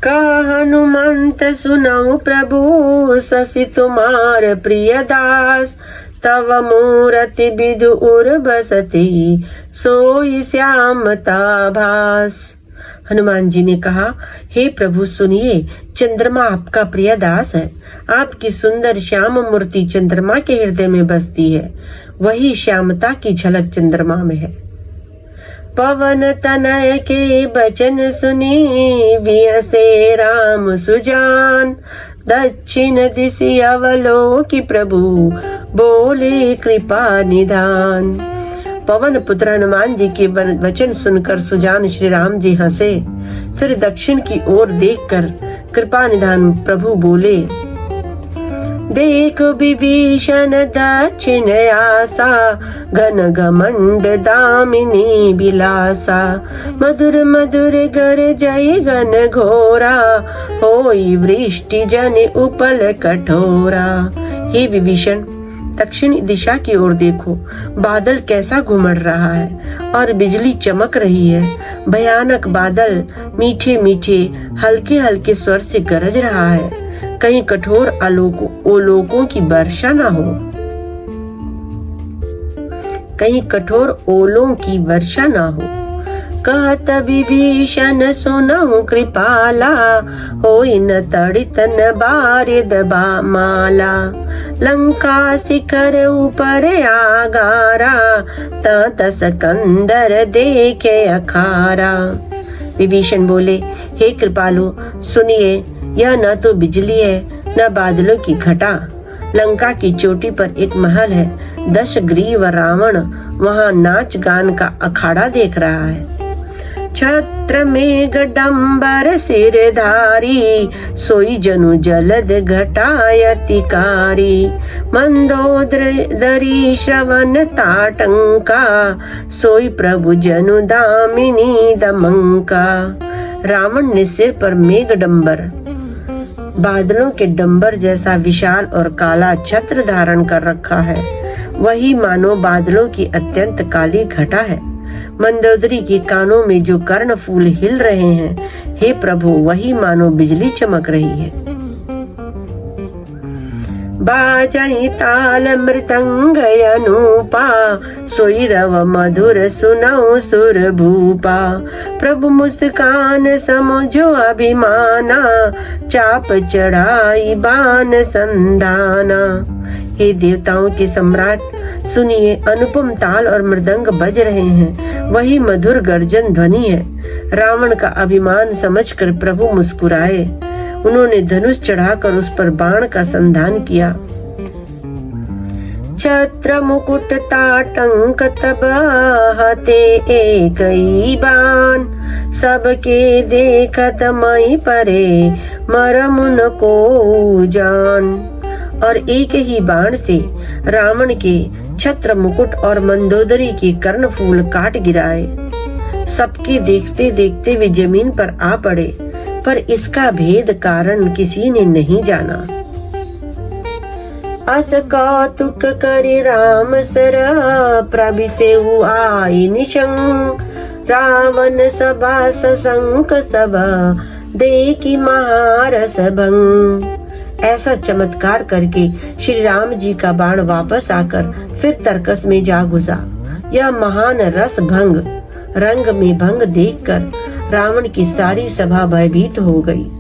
कहा हनुमंत सुनऊ प्रभु, शशि तुम्हार प्रिय दास। तव मूरति विदुर बसती, सोई श्यामता भास। हनुमान जी ने कहा, हे प्रभु सुनिए, चंद्रमा आपका प्रिय दास है। आपकी सुंदर श्याम मूर्ति चंद्रमा के हृदय में बसती है। वही श्यामता की झलक चंद्रमा में है। पवन तनय के वचन सुनी, बिहसे राम सुजान। दक्षिण दिशि अवलोकि प्रभु, बोले कृपा निधान। पवन पुत्र हनुमान जी के वचन सुनकर सुजान श्री राम जी हंसे। फिर दक्षिण की ओर देखकर कृपा निधान प्रभु बोले, देख विभीषण दक्षिण आसा, घन घमंड दामिनी बिलासा। मधुर मधुर गर जय घन घोरा, होई वृष्टि जन उपल कठोरा। हे विभीषण, दक्षिण दिशा की ओर देखो, बादल कैसा घुमड़ रहा है और बिजली चमक रही है। भयानक बादल मीठे मीठे हल्के हल्के स्वर से गरज रहा है। कहीं कठोर ओलोकों की वर्षा ना हो, कहीं कठोर ओलों की वर्षा ना हो। कहत विभीषण सुनहु कृपाला, होई न तड़ित न बारिद माला। लंका शिखर ऊपर आगारा, तात सकंदर देखे अखारा। विभीषण बोले, हे कृपालु सुनिए, यह न तो बिजली है न बादलों की घटा। लंका की चोटी पर एक महल है। 10 ग्रीव रावण वहाँ नाच गान का अखाड़ा देख रहा है। छत्र मेघ डंबर सिरधारी, सोई जनु जलद घटायतिकारी। मंदोदरी श्रवण ताटंका, सोई प्रभु जनु दामिनी दमंका। रावण ने सिर पर मेघ डंबर, बादलों के डंबर जैसा विशाल और काला छत्र धारण कर रखा है। वही मानो बादलों की अत्यंत काली घटा है। मंदोदरी के कानों में जो कर्ण फूल हिल रहे हैं, हे प्रभु वही मानो बिजली चमक रही है। बाजहि ताल मृदंग अनूपा, सोई रव मधुर सुनौ सुर भूपा। प्रभु मुस्कान समझो अभिमाना, चाप चढ़ाई बान संधाना। हे देवताओं के सम्राट सुनिए, अनुपम ताल और मृदंग बज रहे हैं। वही मधुर गर्जन ध्वनि है। रावण का अभिमान समझकर प्रभु मुस्कुराए। उन्होंने धनुष चढ़ाकर उस पर बाण का संधान किया। छत्र मुकुट ताटंक तब हते एक ही बाण, सबके देखत मई परे मरमुन को जान। और एक ही बाण से रावण के छत्र मुकुट और मंदोदरी के कर्णफूल काट गिराए। सबके देखते देखते वे जमीन पर आ पड़े, पर इसका भेद कारण किसी ने नहीं जाना। अस कौतुक करि राम सर, प्रभिसेहु आई निशंक। रावण सभा सशंक सब, देखी महारस भंग। ऐसा चमत्कार करके श्री राम जी का बाण वापस आकर फिर तर्कस में जा घुसा। यह महान रस भंग रंग में भंग देखकर रावण की सारी सभा भयभीत हो गई।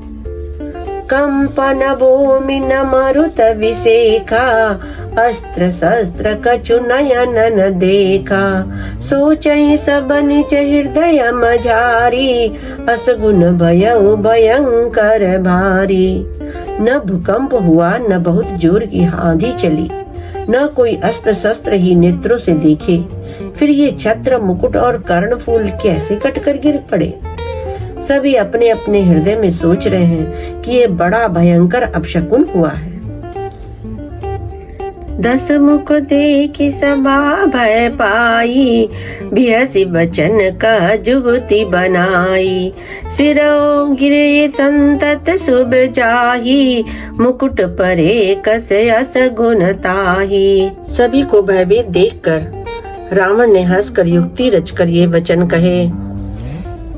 कंपन भूमि न मरुत विशेखा, अस्त्र शस्त्र कछु नयन न देखा। सोचहि सब निज हृदय मझारी, असगुन भयउ भयंकर भारी। न भूकंप हुआ, न बहुत जोर की आंधी चली, न कोई अस्त्र शस्त्र ही नेत्रों से देखे। फिर ये छत्र मुकुट और कर्णफूल कैसे कटकर गिर पड़े? सभी अपने अपने हृदय में सोच रहे हैं कि ये बड़ा भयंकर अपशकुन हुआ है। 10 मुख देखी सभा भय पाई, बिहसी बचन का जुगति बनाई। सिरों गिरे संतत शुभ जाही, मुकुट परे कस अस गुण ताही। सभी को भयभीत देखकर रावण ने हंसकर युक्ति रचकर ये वचन कहे।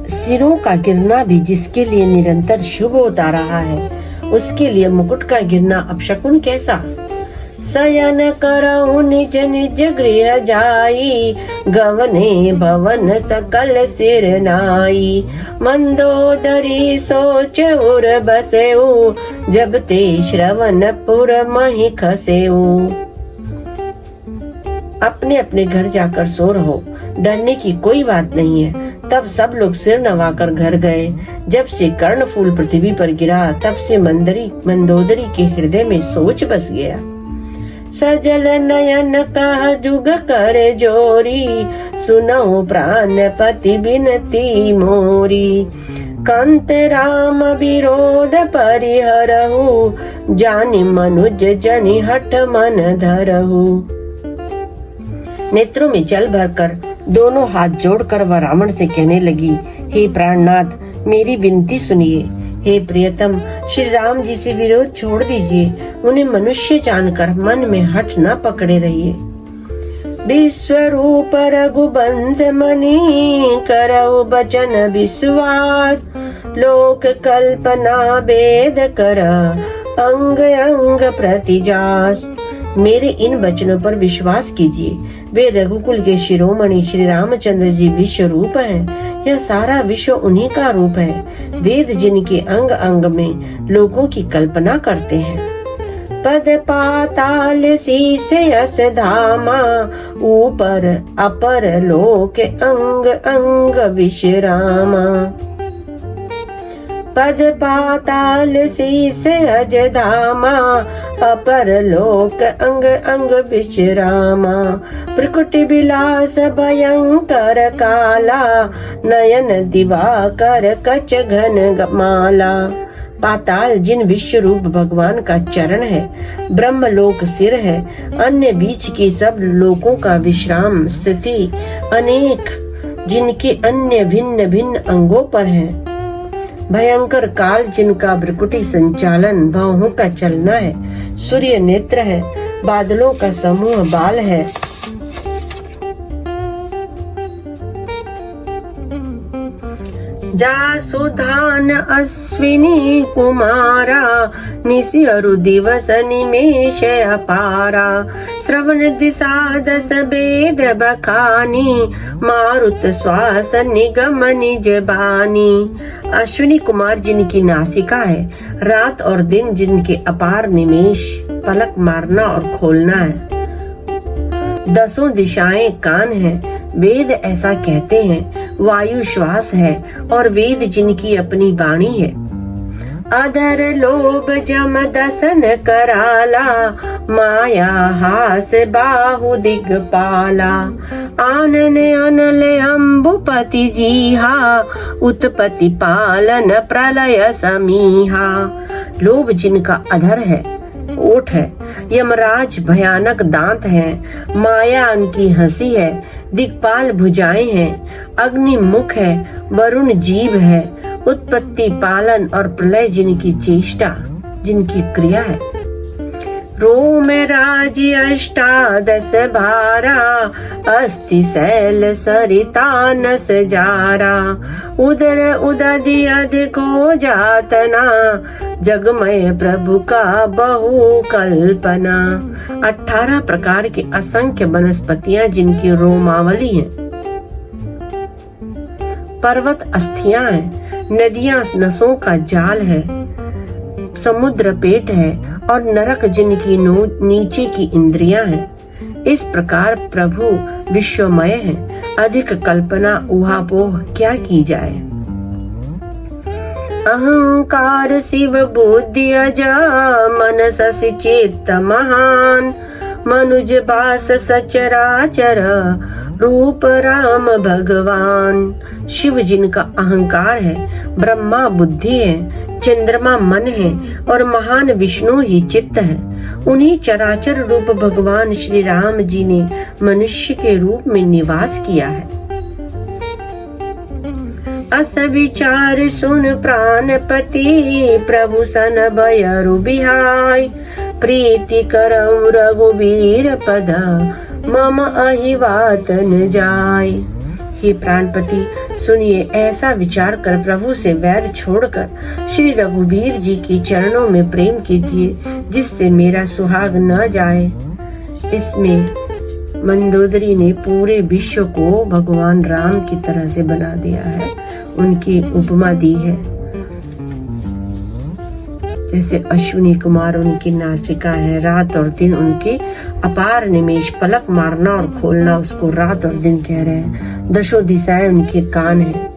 सिरों का गिरना भी जिसके लिए निरंतर शुभ होता रहा है, उसके लिए मुकुट का गिरना अपशकुन कैसा। शयन करऊ निज निज गृह जाई, गवने भवन सकल सिर नाई। मंदोदरी सोच उर बसेऊ, जब ते श्रवणपुर मही खसेऊ। अपने अपने घर जाकर सो रहो, डरने की कोई बात नहीं है। तब सब लोग सिर नवाकर घर गए। जब से कर्णफूल पृथ्वी पर गिरा, तब से मंदोदरी के हृदय में सोच बस गया। सजल नयन कह जुग कर जोरी, सुनो प्राणपति बिनती मोरी। कांत राम विरोध परिहरहु, जानि मनुज जनि हठ मन धरहु। नेत्रों में जल भरकर दोनों हाथ जोड़कर वह रावण से कहने लगी, हे प्राणनाथ, मेरी विनती सुनिए। हे प्रियतम, श्री राम जी से विरोध छोड़ दीजिए। उन्हें मनुष्य जानकर मन में हठ न पकड़े रहिए। विश्वरूप रघुवंश मणि, करऊ बचन विश्वास। लोक कल्पना वेद कर, अंग अंग प्रतिजास। मेरे इन वचनों पर विश्वास कीजिए। वे रघुकुल के शिरोमणि श्री रामचंद्र जी विश्व रूप हैं। यह सारा विश्व उन्हीं का रूप है। वेद जिनके अंग अंग में लोगों की कल्पना करते हैं। पद पाताल शीस यस धामा, ऊपर अपर लोक अंग अंग विश्रामा। पद पाताल शीस अज धामा, अपर लोक अंग अंग विश्रामा। प्रकुटि विलास भयंकर काला, नयन दिवाकर कच घन माला। पाताल जिन विश्व रूप भगवान का चरण है, ब्रह्मलोक सिर है, अन्य बीच के सब लोकों का विश्राम स्थिति, अनेक जिनके अन्य भिन्न भिन्न अंगों पर है। भयंकर काल जिनका भ्रुकुटी संचालन, भवों का चलना है, सूर्य नेत्र है, बादलों का समूह बाल है। जासुधान अश्विनी कुमारा, निशियरु दिवस निमेष अपारा। श्रवण दिशा दस वेद बखानी, मारुत श्वास निगम निज बानी। अश्विनी कुमार जिनकी नासिका है, रात और दिन जिनके अपार निमेष, पलक मारना और खोलना है। दसों दिशाएं कान हैं, वेद ऐसा कहते हैं। वायु श्वास है और वेद जिनकी अपनी वाणी है। अधर लोभ जम दसन कराला, माया हास बाहु दिग्पाला। आनन अनल अम्बुपति जीहा, उत्पत्ति पालन प्रलय समीहा। लोभ जिनका अधर है, ओठ है, यमराज भयानक दांत हैं, माया उनकी हंसी है, दिक्पाल भुजाएं हैं, अग्नि मुख है, वरुण जीभ है, उत्पत्ति पालन और प्रलय जिनकी चेष्टा, जिनकी क्रिया है। रोम राज्य अष्टादश भारा, अस्थि शैल सरिता नस जारा। उदर उदधि अधिको जातना, जगमय प्रभु का बहु कल्पना। 18 प्रकार के असंख्य वनस्पतियां जिनकी रोमावली है। पर्वत अस्थियां हैं, नदियां नसों का जाल है, समुद्र पेट है और नरक जिनकी नीचे की इंद्रियां हैं। इस प्रकार प्रभु विश्वमय है, अधिक कल्पना ऊहापोह क्या की जाए। अहंकार शिव बुद्धि अजा, मन शशि चित्त महान। मनुज बास सचराचर, रूप राम भगवान। शिव जिनका अहंकार है, ब्रह्मा बुद्धि है, चंद्रमा मन है और महान विष्णु ही चित्त है। उन्हीं चराचर रूप भगवान श्री राम जी ने मनुष्य के रूप में निवास किया है। अस विचार सुन प्राणपति, प्रभु सन भयरु बिहाय। प्रीति करम रघुवीर पद, मम अहि बात न जाय। हे प्राणपति, सुनिए, ऐसा विचार कर प्रभु से वैर छोड़कर श्री रघुवीर जी के चरणों में प्रेम कीजिए, जिससे मेरा सुहाग न जाए। इसमें मंदोदरी ने पूरे विश्व को भगवान राम की तरह से बना दिया है। उनकी उपमा दी है जैसे अश्विनी कुमार उनकी नासिका है, रात और दिन उनके अपार निमेष, पलक मारना और खोलना उसको रात और दिन कह रहे हैं। दशों दिशाएं उनके कान हैं,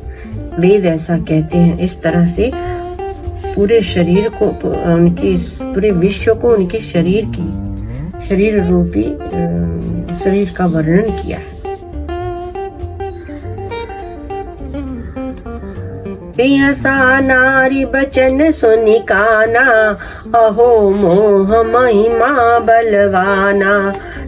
वेद ऐसा कहते हैं। इस तरह से पूरे शरीर को, उनके पूरे विश्व को उनके शरीर रूपी शरीर का वर्णन किया है। बिहसा नारी बचन सुनि काना, अहो मोह महिमा बलवाना।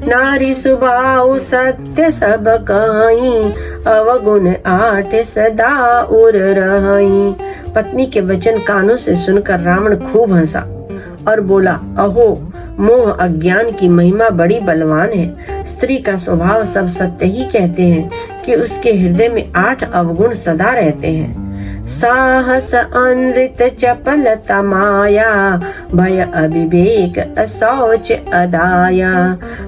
नारी स्वभाव सत्य सब कहीं, अवगुण आठ सदा उर रही। पत्नी के वचन कानों से सुनकर रावण खूब हंसा और बोला, अहो मोह अज्ञान की महिमा बड़ी बलवान है। स्त्री का स्वभाव सब सत्य ही कहते हैं कि उसके हृदय में 8 अवगुण सदा रहते हैं। साहस अनृत चपलता माया, भय अविवेक असौच अदाया।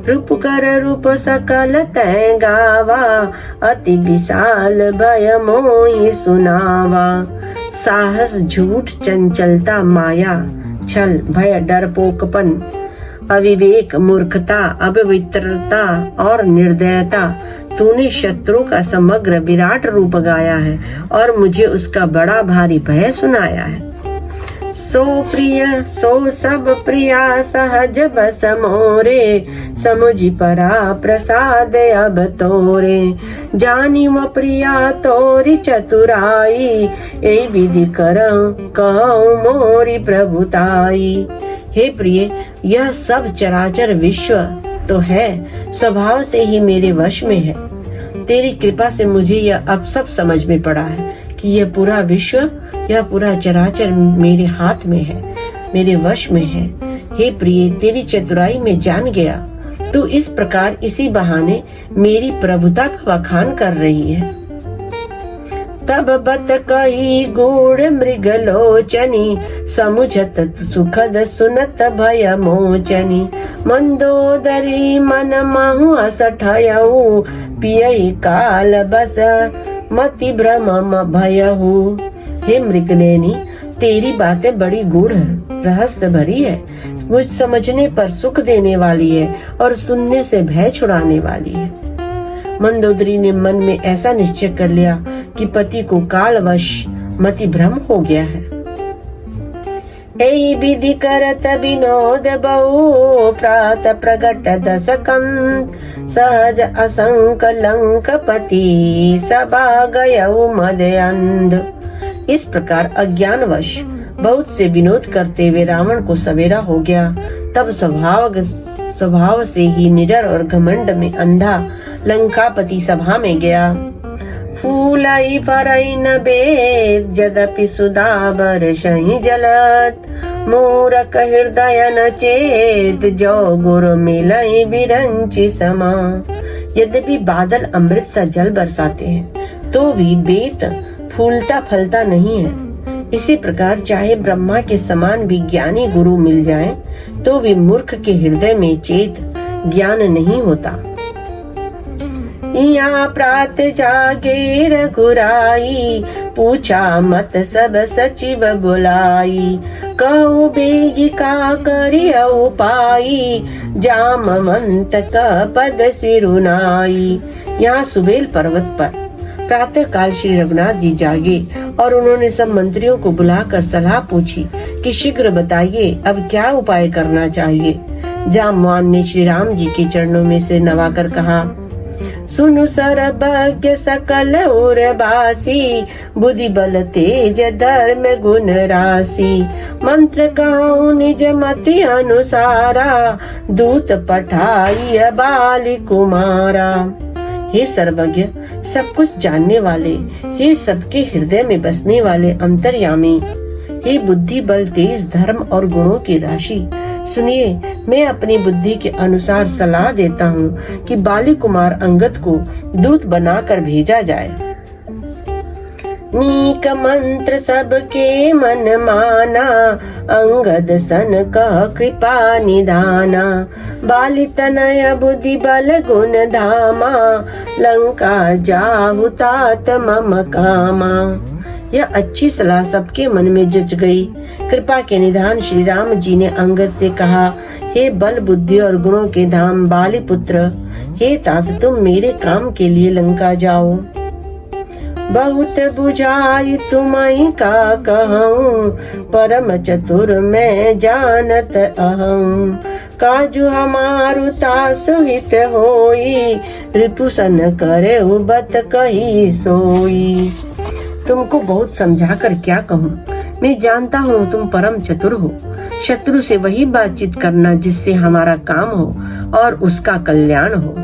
रूप कर रूप सकल तै गावा, अति विशाल भय मोहि सुनावा। साहस, झूठ, चंचलता, माया, छल, भय, डरपोकपन, अविवेक, मूर्खता, अपवित्रता और निर्दयता, तूने शत्रु का समग्र विराट रूप गाया है और मुझे उसका बड़ा भारी भय सुनाया है। सो प्रिय सो सब प्रिया सहज बस मोरे, समुझि परा प्रसाद अब तोरे। जानी वो प्रिया तोरी चतुराई, ए विधि करऊं कहूं मोरी प्रभुताई। हे प्रिय, यह सब चराचर विश्व तो है, स्वभाव से ही मेरे वश में है। तेरी कृपा से मुझे यह अब सब समझ में पड़ा है कि यह पूरा विश्व, यह पूरा चराचर मेरे हाथ में है, मेरे वश में है। हे प्रिय, तेरी चतुराई में जान गया। तू इस प्रकार इसी बहाने मेरी प्रभुता का बखान कर रही है। तब बत कही गूढ़ मृग लोचनी, समुझत सुखद सुनत भय मोचनी। मंदोदरी मन महु असठयऊ, पियहि काल बस मति भ्रम भयहु। हे मृगनयनी, तेरी बातें बड़ी गूढ़ रहस्य भरी है, मुझ समझने पर सुख देने वाली है और सुनने से भय छुड़ाने वाली है। मंदोदरी ने मन में ऐसा निश्चय कर लिया कि पति को कालवश मति भ्रम हो गया है। एहि विधि करत विनोद बहु, प्रात प्रगट दस कंत। सहज असंक लंक पति, सभा गयऊ मद अंध। इस प्रकार अज्ञानवश बहुत से विनोद करते हुए रावण को सवेरा हो गया। तब स्वभाव से ही निडर और घमंड में अंधा लंकापति सभा में गया। फूलई फरई न बेद, यद्यपि सुधा बरसहि जलत। मूरख हृदय न चेत, जो गुरु मिलई बिरंचि समा। यद्यपि बादल अमृत सा जल बरसाते हैं तो भी बेत फूलता फलता नहीं है। इसी प्रकार चाहे ब्रह्मा के समान विज्ञानी गुरु मिल जाए तो भी मूर्ख के हृदय में चेत ज्ञान नहीं होता। यहाँ प्रात जागे रघुराई, पूछा मत सब सचिव बुलाई। कहु बेगी का करिय उपाई, जामवंत का पद सिरुनाई। यहाँ सुबेल पर्वत पर प्रातः काल श्री रघुनाथ जी जागे और उन्होंने सब मंत्रियों को बुलाकर सलाह पूछी कि शीघ्र बताइए अब क्या उपाय करना चाहिए। जामवान ने श्री राम जी के चरणों में सिर नवाकर कहा, सुनु सर्वज्ञ सकल उर्वासी, बुद्धि बल तेज धर्म गुण राशि। मंत्र कहूँ निज मति अनुसारा, दूत पठाई बाली कुमारा। हे सर्वज्ञ, सब कुछ जानने वाले, हे सबके हृदय में बसने वाले अंतर्यामी, हे बुद्धि बल तेज धर्म और गुणों की राशि, सुनिए, मैं अपनी बुद्धि के अनुसार सलाह देता हूँ कि बाली कुमार अंगद को दूत बनाकर भेजा जाए। नीक मंत्र सबके मन माना, अंगद सन कह कृपा निधाना। बाली तनय बुद्धि बल गुण धामा, लंका जाहु तात मम कामा। यह अच्छी सलाह सबके मन में जच गई। कृपा के निधान श्री राम जी ने अंगद से कहा, हे बल बुद्धि और गुणों के धाम बाली पुत्र, हे तात तुम मेरे काम के लिए लंका जाओ। बहुत बुझाई तुम्हारी का कहूँ, परम चतुर मैं जानत अहूँ। काजू हमारु तास हित होई, रिपुसन करे बत कही सोई। तुमको बहुत समझा कर क्या कहूँ, मैं जानता हूँ तुम परम चतुर हो। शत्रु से वही बातचीत करना जिससे हमारा काम हो और उसका कल्याण हो।